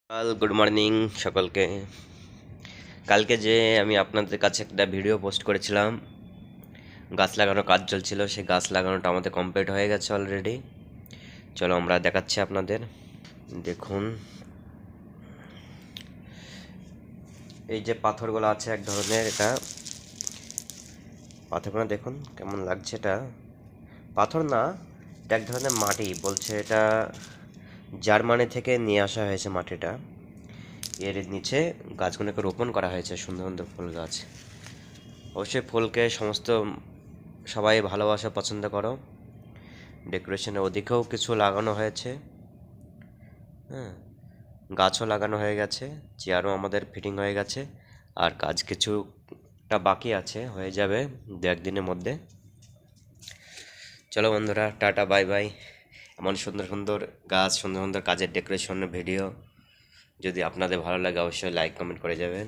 Good morning সকলকে। কালকে যে আমি আপনাদের কাছে একটা ভিডিও পোস্ট করেছিলাম, গাছ লাগানোর কাজ চলছিল, সেই গাছ লাগানোটা আমাদের কমপ্লিট হয়ে গেছে অলরেডি। চলো আমরা দেখাচ্ছি আপনাদের। দেখুন, এই যে পাথরগুলো আছে এক ধরনের, এটা পাথরগুলো দেখুন কেমন লাগছে। এটা পাথর না, এটা এক ধরনের মাটি বলছে। এটা জার্মানি থেকে নিয়ে আসা হয়েছে মাটিটা। এর নিচে গাছগুলোকে রোপণ করা হয়েছে, সুন্দর সুন্দর ফুল গাছ। অবশ্যই ফুলকে সমস্ত সবাই ভালোবাসা পছন্দ করো। ডেকোরেশনের ওদিকেও কিছু লাগানো হয়েছে, হ্যাঁ, গাছও লাগানো হয়ে গেছে, চেয়ারও আমাদের ফিটিং হয়ে গেছে। আর কাজ কিছুটা বাকি আছে, হয়ে যাবে দু একদিনের মধ্যে। চলো বন্ধুরা, টাটা বাই বাই। এমন সুন্দর সুন্দর গাছ, সুন্দর সুন্দর কাজের ডেকোরেশনের ভিডিও যদি আপনাদের ভালো লাগে অবশ্যই লাইক কমেন্ট করে যাবেন।